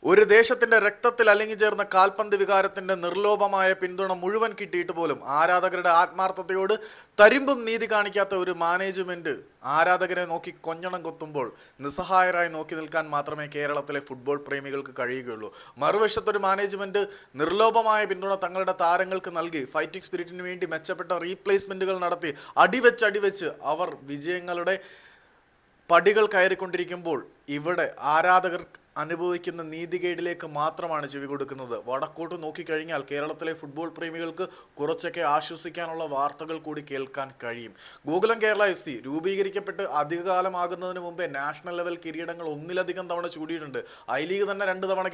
ഒരു ദേശത്തിന്റെ രക്തത്തിൽ അലിഞ്ഞുചേർന്ന കാൽപന്ത് വികാരത്തിന്റെ നിർലോഭമായ പിന്തുണ മുഴുവൻ കിട്ടിയിട്ട് പോലും ആരാധകരുടെ ആത്മാർത്ഥതയോട് തരിമ്പും നീതി കാണിക്കാത്ത ഒരു മാനേജ്മെന്റ് ആരാധകരെ നോക്കി കൊഞ്ഞണം കൊത്തുമ്പോൾ നിസ്സഹായരായി നോക്കി നിൽക്കാൻ മാത്രമേ കേരളത്തിലെ ഫുട്ബോൾ പ്രേമികൾക്ക് കഴിയുകയുള്ളൂ. മറുവശത്തൊരു മാനേജ്മെന്റ് നിർലോഭമായ പിന്തുണ തങ്ങളുടെ താരങ്ങൾക്ക് നൽകി ഫൈറ്റിംഗ് സ്പിരിറ്റിന് വേണ്ടി മെച്ചപ്പെട്ട റീപ്ലേസ്മെന്റുകൾ നടത്തി അടിവെച്ച് അവർ വിജയങ്ങളുടെ പടികൾ കയറിക്കൊണ്ടിരിക്കുമ്പോൾ ഇവിടെ ആരാധകർ അനുഭവിക്കുന്ന നീതികേടിലേക്ക് മാത്രമാണ് ചെവി കൊടുക്കുന്നത്. വടക്കോട്ട് നോക്കിക്കഴിഞ്ഞാൽ കേരളത്തിലെ ഫുട്ബോൾ പ്രേമികൾക്ക് കുറച്ചൊക്കെ ആശ്വസിക്കാനുള്ള വാർത്തകൾ കൂടി കേൾക്കാൻ കഴിയും. ഗോകുലം കേരള FC രൂപീകരിക്കപ്പെട്ട് അധികകാലമാകുന്നതിന് മുമ്പേ നാഷണൽ ലെവൽ കിരീടങ്ങൾ ഒന്നിലധികം തവണ ചൂടിയിട്ടുണ്ട്. ഐ ലീഗ് തന്നെ 2 തവണ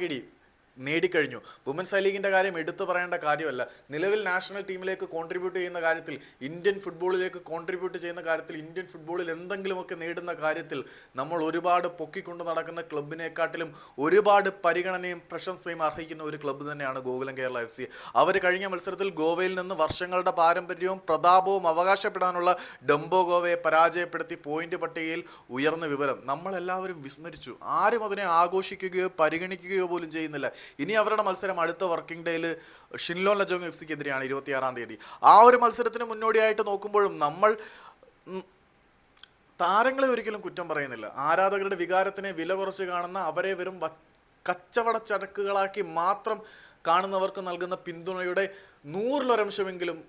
നേടിക്കഴിഞ്ഞു. വുമൻസ് ഐ ലീഗിൻ്റെ കാര്യം എടുത്തു പറയേണ്ട കാര്യമല്ല. നിലവിൽ നാഷണൽ ടീമിലേക്ക് കോൺട്രിബ്യൂട്ട് ചെയ്യുന്ന കാര്യത്തിൽ, ഇന്ത്യൻ ഫുട്ബോളിലേക്ക് കോൺട്രിബ്യൂട്ട് ചെയ്യുന്ന കാര്യത്തിൽ, ഇന്ത്യൻ ഫുട്ബോളിൽ എന്തെങ്കിലുമൊക്കെ നേടുന്ന കാര്യത്തിൽ നമ്മൾ ഒരുപാട് പൊക്കിക്കൊണ്ട് നടക്കുന്ന ക്ലബിനെക്കാട്ടിലും ഒരുപാട് പരിഗണനയും പ്രശംസയും അർഹിക്കുന്ന ഒരു ക്ലബ്ബ് തന്നെയാണ് ഗോകുലം കേരള FC. അവർ കഴിഞ്ഞ മത്സരത്തിൽ ഗോവയിൽ നിന്ന് വർഷങ്ങളുടെ പാരമ്പര്യവും പ്രതാപവും അവകാശപ്പെടാനുള്ള ഡംബോ ഗോവയെ പരാജയപ്പെടുത്തി പോയിന്റ് പട്ടികയിൽ ഉയർന്ന വിവരം നമ്മളെല്ലാവരും വിസ്മരിച്ചു. ആരും അതിനെ ആഘോഷിക്കുകയോ പരിഗണിക്കുകയോ പോലും ചെയ്യുന്നില്ല. ഇനി അവരുടെ മത്സരം അടുത്ത വർക്കിംഗ് ഡേയിൽ ഷിൻലോൺ ലജോങ് FC ക്കെതിരെയാണ് 26-ാം തീയതി. ആ ഒരു മത്സരത്തിന് മുന്നോടിയായിട്ട് നോക്കുമ്പോഴും നമ്മൾ താരങ്ങളെ ഒരിക്കലും കുറ്റം പറയുന്നില്ല. ആരാധകരുടെ വികാരത്തിനെ വില കുറച്ച് കാണുന്ന, അവരെ വെറും കച്ചവട ചരക്കുകളാക്കി മാത്രം കാണുന്നവർക്ക് നൽകുന്ന പിന്തുണയുടെ 100%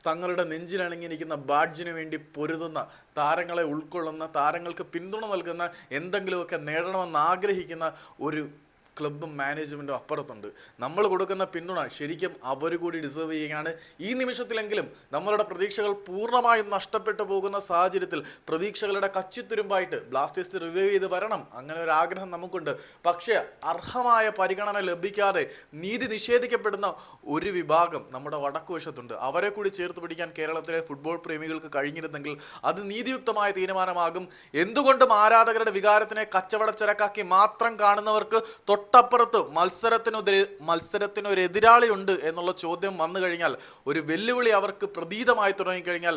തങ്ങളുടെ നെഞ്ചിലണങ്ങിയിരിക്കുന്ന ബാഡ്ജിന് വേണ്ടി പൊരുതുന്ന, താരങ്ങളെ ഉൾക്കൊള്ളുന്ന, താരങ്ങൾക്ക് പിന്തുണ നൽകുന്ന, എന്തെങ്കിലുമൊക്കെ നേടണമെന്ന് ആഗ്രഹിക്കുന്ന ഒരു ക്ലബും മാനേജ്മെൻറ്റും അപ്പുറത്തുണ്ട്. നമ്മൾ കൊടുക്കുന്ന പിന്തുണ ശരിക്കും അവർ കൂടി ഡിസേർവ് ചെയ്യുകയാണ്. ഈ നിമിഷത്തിലെങ്കിലും നമ്മളുടെ പ്രതീക്ഷകൾ പൂർണ്ണമായും നഷ്ടപ്പെട്ടു പോകുന്ന സാഹചര്യത്തിൽ പ്രതീക്ഷകളുടെ കച്ചിത്തുരുമ്പായിട്ട് ബ്ലാസ്റ്റേഴ്സ് റിവൈവ് ചെയ്ത് വരണം, അങ്ങനെ ഒരു ആഗ്രഹം നമുക്കുണ്ട്. പക്ഷേ അർഹമായ പരിഗണന ലഭിക്കാതെ നീതി നിഷേധിക്കപ്പെടുന്ന ഒരു വിഭാഗം നമ്മുടെ വടക്കുവശത്തുണ്ട്. അവരെ കൂടി ചേർത്ത് പിടിക്കാൻ കേരളത്തിലെ ഫുട്ബോൾ പ്രേമികൾക്ക് കഴിഞ്ഞിരുന്നെങ്കിൽ അത് നീതിയുക്തമായ തീരുമാനമാകും. എന്തുകൊണ്ടും ആരാധകരുടെ വികാരത്തിനെ കച്ചവടച്ചരക്കാക്കി മാത്രം കാണുന്നവർക്ക് തൊട്ടപ്പുറത്ത് മത്സരത്തിനൊരു എതിരാളിയുണ്ട് എന്നുള്ള ചോദ്യം വന്നു കഴിഞ്ഞാൽ, ഒരു വെല്ലുവിളി അവർക്ക് പ്രതീതമായി തുടങ്ങിക്കഴിഞ്ഞാൽ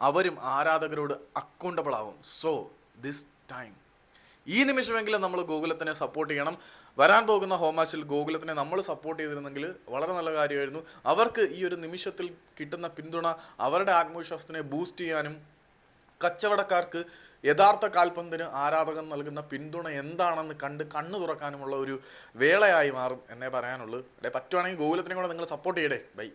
അവരും ആരാധകരോട് അക്കൗണ്ടബിൾ ആവും. സോ ദിസ് ടൈം, ഈ നിമിഷമെങ്കിലും നമ്മൾ ഗോകുലത്തിനെ സപ്പോർട്ട് ചെയ്യണം. വരാൻ പോകുന്ന ഹോം മാച്ചിൽ ഗോകുലത്തിനെ നമ്മൾ സപ്പോർട്ട് ചെയ്തിരുന്നെങ്കിൽ വളരെ നല്ല കാര്യമായിരുന്നു. അവർക്ക് ഈ ഒരു നിമിഷത്തിൽ കിട്ടുന്ന പിന്തുണ അവരുടെ ആത്മവിശ്വാസത്തിനെ ബൂസ്റ്റ് ചെയ്യാനും കച്ചവടക്കാർക്ക് യഥാർത്ഥ കാൽപന്തിന് ആരാധകൻ നൽകുന്ന പിന്തുണ എന്താണെന്ന് കണ്ണു തുറക്കാനുമുള്ള ഒരു വേളയായി മാറും എന്നേ പറയാനുള്ളൂ. പറ്റുവാണെങ്കിൽ ഗോകുലത്തിനെ കൂടെ നിങ്ങൾ സപ്പോർട്ട് ചെയ്യടേ. ബൈ.